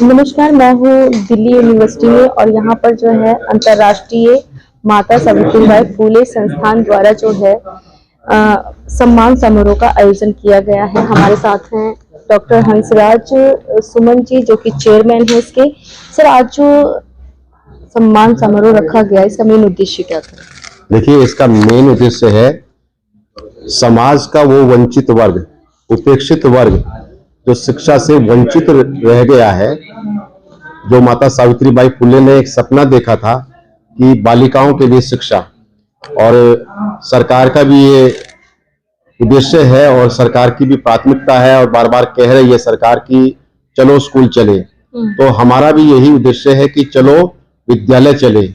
नमस्कार, मैं हूँ दिल्ली यूनिवर्सिटी में और यहाँ पर जो है अंतर्राष्ट्रीय माता सावित्रीबाई फूले संस्थान द्वारा जो है सम्मान समारोह का आयोजन किया गया है। हमारे साथ हैं डॉक्टर हंसराज सुमन जी, जो कि चेयरमैन है इसके। सर, आज जो सम्मान समारोह रखा गया, इसका मेन उद्देश्य क्या था? देखिए, इसका मेन उद्देश्य है समाज का वो वंचित वर्ग, उपेक्षित वर्ग जो शिक्षा से वंचित रह गया है। जो माता सावित्रीबाई फुले ने एक सपना देखा था कि बालिकाओं के लिए शिक्षा, और सरकार का भी ये उद्देश्य है और सरकार की भी प्राथमिकता है और बार बार कह रही है सरकार की चलो स्कूल चले। तो हमारा भी यही उद्देश्य है कि चलो विद्यालय चले।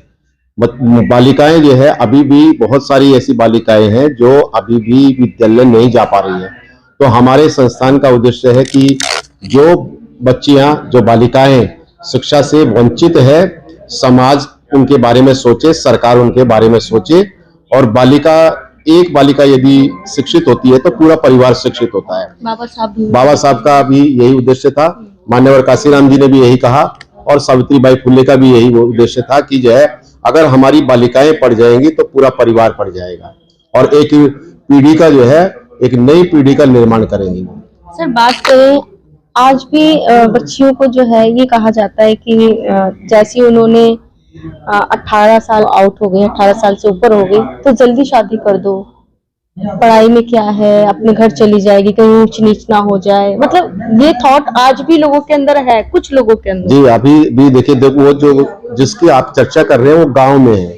बालिकाएं जो है, अभी भी बहुत सारी ऐसी बालिकाएं हैं जो अभी भी विद्यालय नहीं जा पा रही है। तो हमारे संस्थान का उद्देश्य है कि जो बच्चियां, जो बालिकाएं शिक्षा से वंचित है, समाज उनके बारे में सोचे, सरकार उनके बारे में सोचे। और एक बालिका यदि शिक्षित होती है तो पूरा परिवार शिक्षित होता है। बाबा साहब का भी यही उद्देश्य था, मान्यवर काशीराम जी ने भी यही कहा, और सावित्रीबाई फुले का भी यही उद्देश्य था कि जो है अगर हमारी बालिकाएं पढ़ जाएंगी तो पूरा परिवार पढ़ जाएगा और एक पीढ़ी का जो है, एक नई पीढ़ी का निर्माण करेंगे। सर, बात करें, आज भी बच्चियों को जो है ये कहा जाता है कि जैसे उन्होंने 18 साल आउट हो गए, 18 साल से ऊपर हो गई तो जल्दी शादी कर दो, पढ़ाई में क्या है, अपने घर चली जाएगी, कहीं ऊंच नीच ना हो जाए। मतलब ये थॉट आज भी लोगों के अंदर है, कुछ लोगों के अंदर। जी, अभी भी देखिए, वो जो जिसकी आप चर्चा कर रहे हैं वो गांव में है,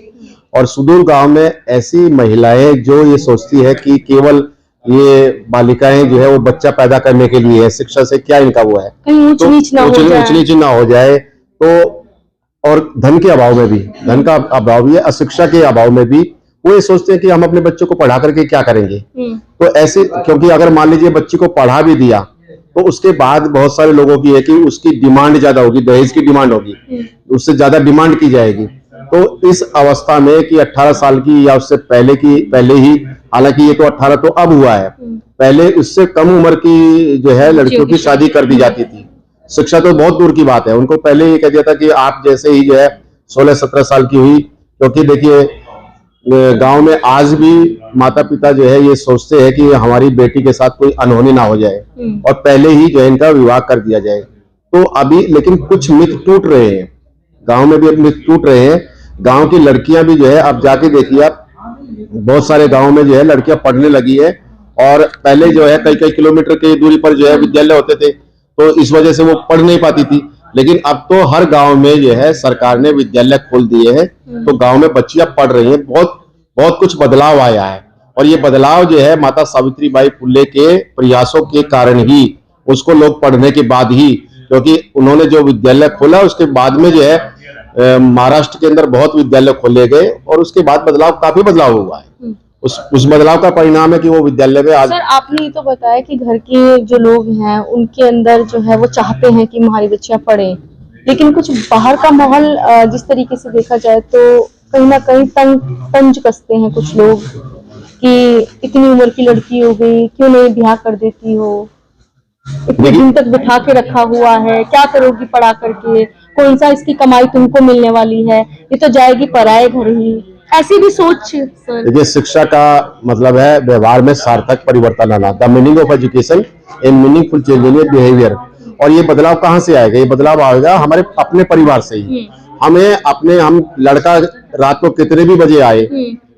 और सुदूर गांव में ऐसी महिलाएं जो ये सोचती है कि केवल ये बालिकाएं जो है वो बच्चा पैदा करने के लिए है, शिक्षा से क्या इनका वो है, कहीं ऊंच नीच ना हो जाए। तो और धन के अभाव में भी, धन का अभाव भी है, अशिक्षा के अभाव में भी वो ये सोचते हैं कि हम अपने बच्चों को पढ़ा करके क्या करेंगे। तो ऐसे, क्योंकि अगर मान लीजिए बच्ची को पढ़ा भी दिया तो उसके बाद बहुत सारे लोगों की है कि उसकी डिमांड ज्यादा होगी, दहेज की डिमांड होगी, उससे ज्यादा डिमांड की जाएगी। तो इस अवस्था में कि 18 साल की या उससे पहले ही, हालांकि ये तो 18 तो अब हुआ है, पहले उससे कम उम्र की जो है लड़कियों की शादी कर दी जाती थी। शिक्षा तो बहुत दूर की बात है, उनको पहले ये कह दिया था कि आप जैसे ही जो है 16-17 साल की हुई, क्योंकि देखिए गांव में आज भी माता पिता जो है ये सोचते हैं कि हमारी बेटी के साथ कोई अनहोनी ना हो जाए और पहले ही जो है इनका विवाह कर दिया जाए। तो अभी लेकिन कुछ मिथ टूट रहे हैं, गांव में भी मिथ टूट रहे हैं। गांव की लड़कियां भी जो है, अब जाके देखिए आप, बहुत सारे गांव में जो है लड़कियां पढ़ने लगी है, और पहले जो है कई कई किलोमीटर की दूरी पर जो है विद्यालय होते थे, तो इस वजह से वो पढ़ नहीं पाती थी। लेकिन अब तो हर गांव में जो है सरकार ने विद्यालय खोल दिए हैं, तो गांव में बच्चियां पढ़ रही हैं। बहुत कुछ बदलाव आया है, और ये बदलाव जो है माता सावित्रीबाई फुले के प्रयासों के कारण ही, उसको लोग पढ़ने के बाद ही, क्योंकि उन्होंने जो विद्यालय खोला उसके बाद में जो है महाराष्ट्र के अंदर बहुत विद्यालय खोले गए, और उसके बाद काफी बदलाव हुआ है। उस बदलाव का परिणाम है कि वो विद्यालय में आज। सर, आपने ये तो बताया कि घर के जो लोग हैं उनके अंदर जो है वो चाहते हैं कि हमारी बच्चियां पढ़ें, लेकिन कुछ बाहर का माहौल जिस तरीके से देखा जाए तो कहीं ना कहीं तंज कसते हैं कुछ लोग कि इतनी उम्र की लड़की हो गई, क्यों नहीं ब्याह कर देती हो, इतने दिन तक बिठा के रखा हुआ है, क्या करोगी पढ़ा करके, कौन सा इसकी कमाई तुमको मिलने वाली है, ये तो जाएगी पराए घर ही। ऐसी भी सोच। देखिए, शिक्षा का मतलब है व्यवहार में सार्थक परिवर्तन लाना, the meaning of education A meaningful change in behaviour. और ये बदलाव कहाँ से आएगा? ये बदलाव आएगा हमारे अपने परिवार से ही। हम लड़का रात को कितने भी बजे आए,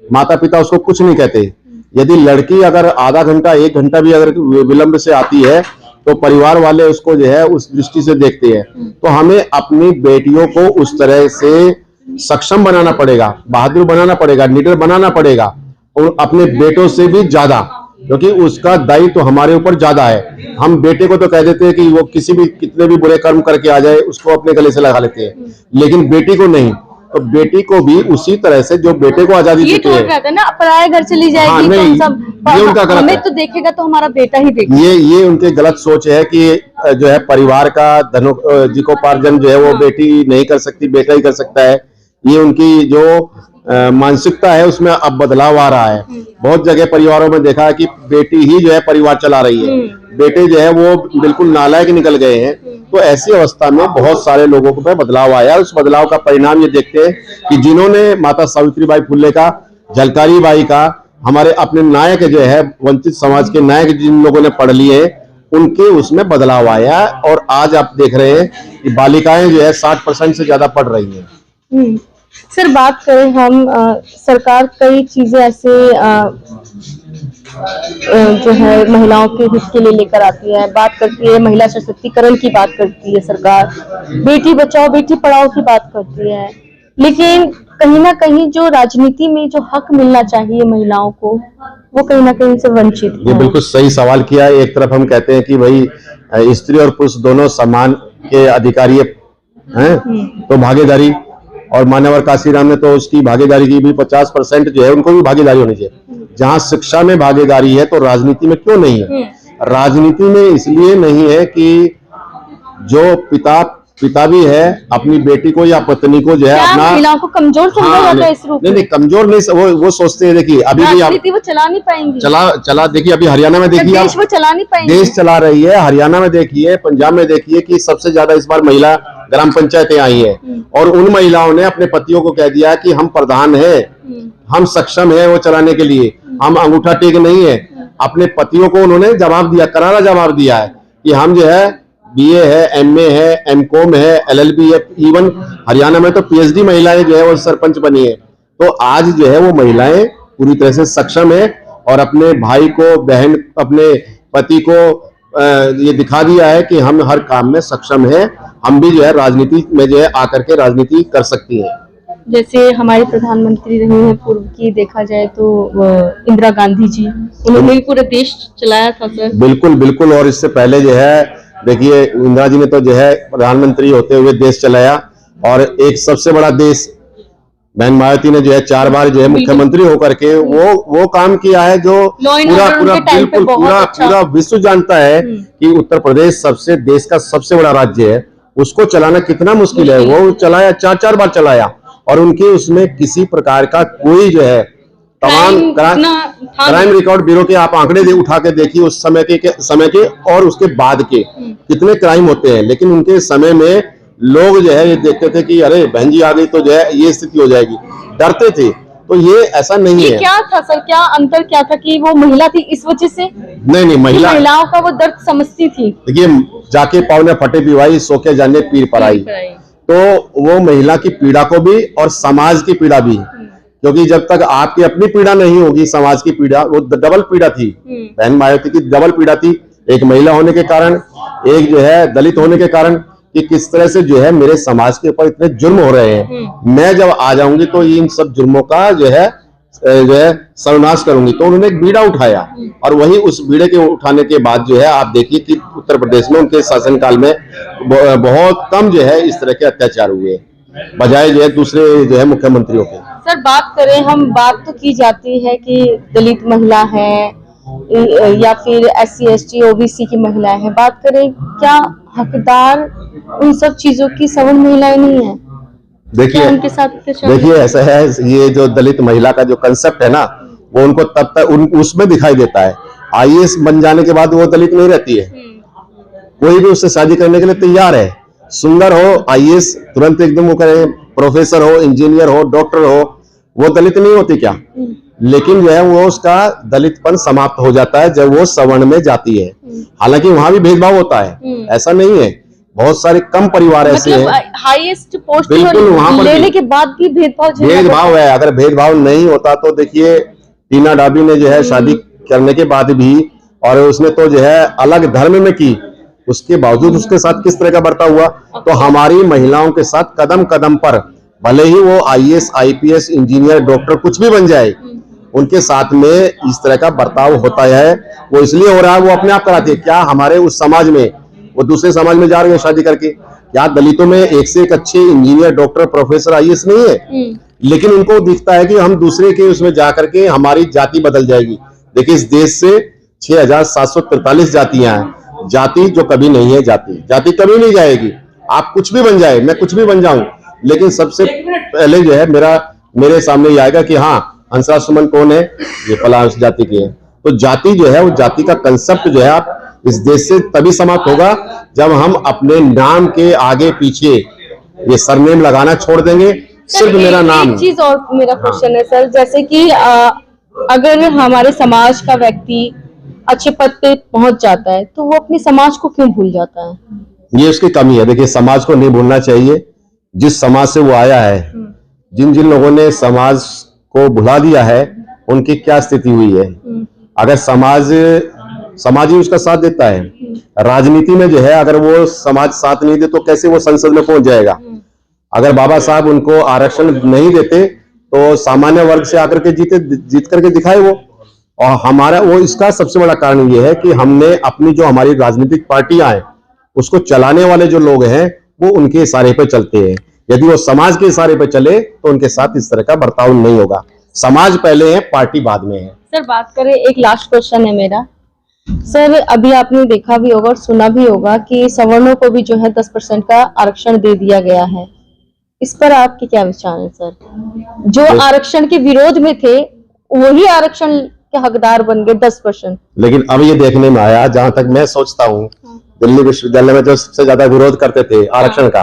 माता पिता उसको कुछ नहीं कहते। यदि लड़की अगर आधा घंटा 1 घंटा भी अगर विलंब से आती है तो परिवार वाले उसको जो है उस दृष्टि से देखते हैं। तो हमें अपनी बेटियों को उस तरह से सक्षम बनाना पड़ेगा, बहादुर बनाना पड़ेगा, निडर बनाना पड़ेगा, और अपने बेटों से भी ज्यादा, क्योंकि उसका दायित्व तो हमारे ऊपर ज्यादा है। हम बेटे को तो कह देते हैं कि वो कितने भी बुरे कर्म करके आ जाए उसको अपने गले से लगा लेते हैं, लेकिन बेटी को नहीं। तो बेटी को भी उसी तरह से जो बेटे को आजादी देते हैं, कहते हैं ना, पराये घर चली जाएगी। हाँ, नहीं, ये उनका गलत हमें है। तो देखेगा तो हमारा बेटा ही देखेगा। ये उनके गलत सोच है कि जो है परिवार का जीविकोपार्जन जो है वो बेटी नहीं कर सकती, बेटा ही कर सकता है। ये उनकी जो मानसिकता है उसमें अब बदलाव आ रहा है। बहुत जगह परिवारों में देखा है कि बेटी ही जो है परिवार चला रही है, बेटे जो है वो बिल्कुल नालायक निकल गए हैं। तो ऐसी अवस्था में बहुत सारे लोगों को पे बदलाव आया। उस बदलाव का परिणाम ये देखते हैं कि जिन्होंने माता सावित्रीबाई फुले का, झलकारी बाई का, हमारे अपने नायक जो है वंचित समाज के नायक जिन लोगों ने पढ़ लिए उनके उसमें बदलाव आया। और आज आप देख रहे हैं कि बालिकाएं जो है 60% से ज्यादा पढ़ रही हैं। सर बात करें हम सरकार कई चीजें ऐसे जो है महिलाओं के हित के लिए लेकर आती है, बात करती है महिला सशक्तिकरण की बात करती है सरकार, बेटी बचाओ बेटी पढ़ाओ की बात करती है, लेकिन कहीं ना कहीं जो राजनीति में जो हक मिलना चाहिए महिलाओं को वो कहीं ना कहीं से वंचित है। ये बिल्कुल सही सवाल किया है। एक तरफ हम कहते हैं कि भाई स्त्री और पुरुष दोनों समान के अधिकारी हैं, तो भागीदारी, और मान्यवर काशीराम ने तो उसकी भागीदारी की भी 50% जो है उनको भी भागीदारी होनी चाहिए। जहां शिक्षा में भागीदारी है तो राजनीति में क्यों नहीं है? राजनीति में इसलिए नहीं है कि जो पिता भी है अपनी बेटी को या पत्नी को जो है अपना महिलाओं को कमजोर समझा जाता है इस रूप में? नहीं कमजोर नहीं, वो सोचते हैं। देखिए अभी भी वो चला नहीं पाएंगे, चला देखिए अभी हरियाणा में देखिए देश वो चला नहीं पाएंगे, देश चला रही है। हरियाणा में देखिए, पंजाब में देखिए कि सबसे ज्यादा इस बार महिला ग्राम पंचायतें आई हैं और उन महिलाओं ने अपने पतियों को कह दिया कि हम प्रधान हैं, हम सक्षम हैं वो चलाने के लिए, हम अंगूठा टेक नहीं है। अपने पतियों को उन्होंने जवाब दिया, करारा जवाब दिया है कि हम जो है बीए है, एमए है, एमकॉम है, एलएलबी है, इवन हरियाणा में तो पीएचडी महिलाएं जो है वो सरपंच बनी है। तो आज जो है वो महिलाएं पूरी तरह से सक्षम है और अपने भाई को, बहन, अपने पति को ये दिखा दिया है कि हम हर काम में सक्षम है, हम भी जो है राजनीति में जो है आकर के राजनीति कर सकती है। जैसे हमारे प्रधानमंत्री रहे हैं पूर्व की देखा जाए तो इंदिरा गांधी जी, उन्होंने पूरा देश चलाया था सर। बिल्कुल बिल्कुल। और इससे पहले जो है देखिए इंदिरा जी ने तो जो है प्रधानमंत्री होते हुए देश चलाया और एक सबसे बड़ा देश बहन मायावती ने जो है 4 बार जो है मुख्यमंत्री होकर के वो काम किया है जो पूरा विश्व जानता है कि उत्तर प्रदेश देश का सबसे बड़ा राज्य है। उसको चलाना कितना मुश्किल है, वो चलाया, 4 बार चलाया और उनके उसमें किसी प्रकार का कोई जो है तमाम क्राइम रिकॉर्ड ब्यूरो के आप आंकड़े उठा के देखिए उस समय के और उसके बाद के कितने क्राइम होते हैं। लेकिन उनके समय में लोग जो है ये देखते थे कि अरे बहन जी आ गई तो जो है ये स्थिति हो जाएगी, डरते थे। तो ये ऐसा नहीं है। क्या था सर, क्या अंतर क्या था कि वो महिला थी इस वजह से? नहीं महिलाओं का वो दर्द समझती थी। देखिए जाके पाँव ने फटे पिवाई, सो के जाने पीर पराई। तो वो महिला की पीड़ा को भी और समाज की पीड़ा भी, क्योंकि जब तक आपकी अपनी पीड़ा नहीं होगी समाज की पीड़ा, वो डबल पीड़ा थी। बहन मायावती की डबल पीड़ा थी, एक महिला होने के कारण, एक जो है दलित होने के कारण, कि किस तरह से जो है मेरे समाज के ऊपर इतने जुर्म हो रहे हैं, मैं जब आ जाऊंगी तो इन सब जुर्मों का जो है सर्वनाश करूंगी। तो उन्होंने एक बीड़ा उठाया और वही उस बीड़े के उठाने के बाद जो है आप देखिए कि उत्तर प्रदेश में उनके शासनकाल में बहुत कम जो है इस तरह के अत्याचार हुए बजाय जो है दूसरे जो है मुख्यमंत्रियों के। सर बात करें हम, बात तो की जाती है कि दलित महिला है या फिर SC ST OBC की महिलाएं हैं, बात करें क्या हकदार उन सब चीजों की सवर्ण महिलाएं नहीं है? देखिए उनके साथ देखिए ऐसा है, ये जो दलित महिला का जो कंसेप्ट है ना वो उनको तब तक उसमें दिखाई देता है। IAS बन जाने के बाद वो दलित नहीं रहती है, कोई भी उससे शादी करने के लिए तैयार है। सुंदर हो IAS तुरंत एकदम वो करे, प्रोफेसर हो, इंजीनियर हो, डॉक्टर हो, वो दलित नहीं होती क्या? लेकिन जो है वो उसका दलितपन समाप्त हो जाता है जब वो सवर्ण में जाती है। हालांकि वहां भी भेदभाव होता है, ऐसा नहीं है, बहुत सारे कम परिवार ऐसे हैं हाईएस्ट पोस्ट बिल्कुल वहां पर लेने के बाद भी भेदभाव है। अगर भेदभाव नहीं होता तो देखिए टीना डाबी ने जो है शादी करने के बाद भी, और उसने तो जो है अलग धर्म में की, उसके बावजूद उसके साथ किस तरह का बर्ताव हुआ। तो हमारी महिलाओं के साथ कदम कदम पर भले ही वो IAS IPS इंजीनियर डॉक्टर कुछ भी बन जाए, उनके साथ में इस तरह का बर्ताव होता है। वो इसलिए हो रहा है, वो अपने आप कराती है। क्या हमारे उस समाज में वो दूसरे समाज में जा रहे हैं शादी करके? क्या दलितों में एक से एक अच्छे इंजीनियर डॉक्टर प्रोफेसर IAS नहीं है? लेकिन उनको दिखता है कि हम दूसरे के उसमें जा करके हमारी जाति बदल जाएगी। देखिए इस देश से 6743 जातियां हैं, जाति जो कभी नहीं है, जाति कभी नहीं जाएगी। आप कुछ भी बन जाए, मैं कुछ भी बन जाऊं, लेकिन सबसे पहले जो है मेरे सामने ये आएगा कि हाँ हंसराज सुमन कौन है, ये फलां जाति के हैं। तो जाति जो है वो जाति का कंसेप्ट जो है आप इस देश से तभी समाप्त होगा जब हम अपने नाम के आगे पीछे ये सरनेम लगाना छोड़ देंगे। सिर्फ मेरा नाम। एक चीज और मेरा क्वेश्चन है सर, जैसे कि अगर हमारे समाज का व्यक्ति अच्छे पद पे पहुंच जाता है तो वो अपने समाज को क्यों भूल जाता है? ये उसकी कमी है। देखिए, समाज को नहीं भूलना चाहिए। जिस समाज से वो आया है, जिन जिन लोगों ने समाज को भुला दिया है, उनकी क्या स्थिति हुई है। अगर समाज ही उसका साथ देता है, राजनीति में जो है अगर वो समाज साथ नहीं दे तो कैसे वो संसद में पहुंच जाएगा। अगर बाबा साहब उनको आरक्षण नहीं देते तो सामान्य वर्ग से आकर के जीत करके दिखाए वो। और हमारा वो इसका सबसे बड़ा कारण ये है कि हमने अपनी जो हमारी राजनीतिक पार्टियां हैं उसको चलाने वाले जो लोग हैं वो उनके इशारे पे चलते हैं। यदि वो समाज के इशारे पे चले तो उनके साथ इस तरह का बर्ताव नहीं होगा। समाज पहले है, पार्टी बाद में है। सर बात करें, एक लास्ट क्वेश्चन है मेरा सर, अभी आपने देखा भी होगा और सुना भी होगा कि सवर्णों को भी जो है 10% का आरक्षण दे दिया गया है। इस पर आपके क्या विचार है सर? जो आरक्षण के विरोध में थे वही आरक्षण के हकदार बन गए 10%। लेकिन अब ये देखने में आया, जहां तक मैं सोचता हूँ, दिल्ली विश्वविद्यालय में जो सबसे ज्यादा विरोध करते थे आरक्षण का,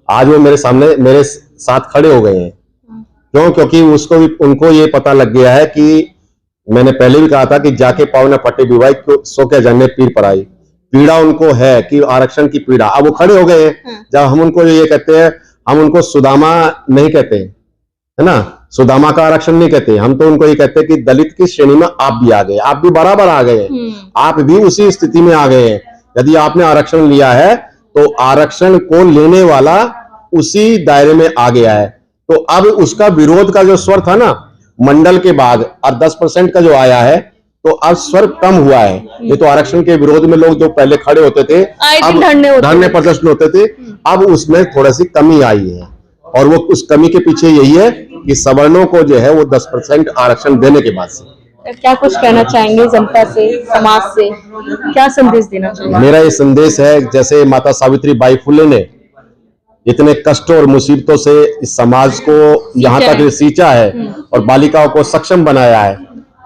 आज वो मेरे सामने मेरे साथ खड़े हो गए हैं। क्यों? क्योंकि उनको ये पता लग गया है कि मैंने पहले भी कहा था कि जाके पाँव न फटे विवाह को सो क्या जाने पीर पर आई। पीड़ा उनको है कि आरक्षण की पीड़ा। अब वो खड़े हो गए हैं। जब हम उनको ये कहते हैं, हम उनको सुदामा नहीं कहते, है ना, सुदामा का आरक्षण नहीं कहते, हम तो उनको ये कहते हैं कि दलित की श्रेणी में आप भी आ गए, आप भी बराबर आ गए, आप भी उसी स्थिति में आ गए हैं। यदि आपने आरक्षण लिया है तो आरक्षण को लेने वाला उसी दायरे में आ गया है। तो अब उसका विरोध का जो स्वर था ना मंडल के बाद और 10% का जो आया है, तो अब स्वर कम हुआ है। ये तो आरक्षण के विरोध में लोग जो पहले खड़े होते थे, अब धरने प्रदर्शन होते थे, अब उसमें थोड़ी सी कमी आई है। और वो उस कमी के पीछे यही है कि सवर्णों को जो है वो 10% आरक्षण देने के बाद से। क्या कुछ कहना चाहेंगे जनता से, समाज से, क्या संदेश देना चाहेंगे? मेरा ये संदेश है, जैसे माता सावित्री बाई फुले ने इतने कष्टों और मुसीबतों से इस समाज को यहाँ तक सींचा है और बालिकाओं को सक्षम बनाया है,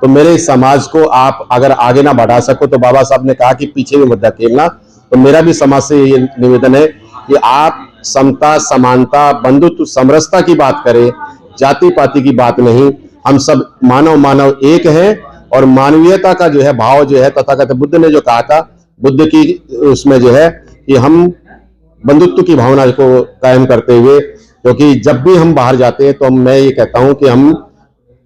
तो मेरे इस समाज को आप अगर आगे ना बढ़ा सको तो बाबा साहब ने कहा कि पीछे भी मत धकेलना। तो मेरा भी समाज से ये निवेदन है कि आप समता, समानता, बंधुत्व, समरसता की बात करें, जाति पाति की बात नहीं। हम सब मानव एक हैं और मानवीयता का जो है भाव जो है तथागत बुद्ध ने जो कहा था, बुद्ध की उसमें जो है कि हम बंधुत्व की भावना को कायम करते हुए, क्योंकि जब भी हम बाहर जाते हैं तो मैं ये कहता हूं कि हम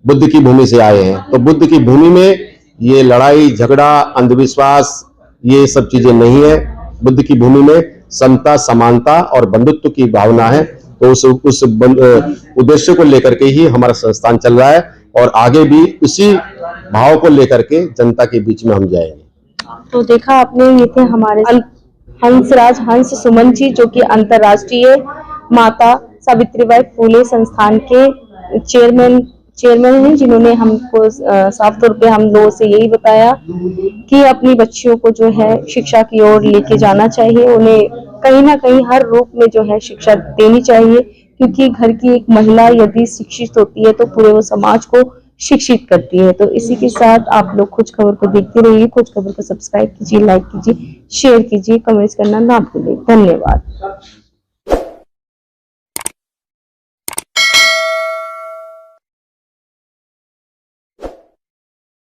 बुद्ध की भूमि से आए हैं। तो बुद्ध की भूमि में ये लड़ाई झगड़ा अंधविश्वास ये सब चीजें नहीं है। बुद्ध की भूमि में समता, समानता और बंधुत्व की भावना है। तो उस उद्देश्य को लेकर के ही हमारा संस्थान चल रहा है और आगे भी उसी भाव को लेकर के जनता के बीच में हम जाएंगे। तो देखा आपने, ये थे हमारे हंसराज हंस सुमन जी, जो कि अंतर्राष्ट्रीय माता सावित्रीबाई फुले संस्थान के चेयरमैन हैं, जिन्होंने हमको साफ तौर पे हम लोगों से यही बताया कि अपनी बच्चियों को जो है शिक्षा की ओर लेके जाना चाहिए। उन्हें कहीं ना कहीं हर रूप में जो है शिक्षा देनी चाहिए, क्योंकि घर की एक महिला यदि शिक्षित होती है तो पूरे वो समाज को शिक्षित करती है। तो इसी के साथ आप लोग खोज खबर को देखते रहिए। खोज खबर को सब्सक्राइब कीजिए, लाइक कीजिए, शेयर कीजिए, कमेंट्स करना ना भूलिए। धन्यवाद।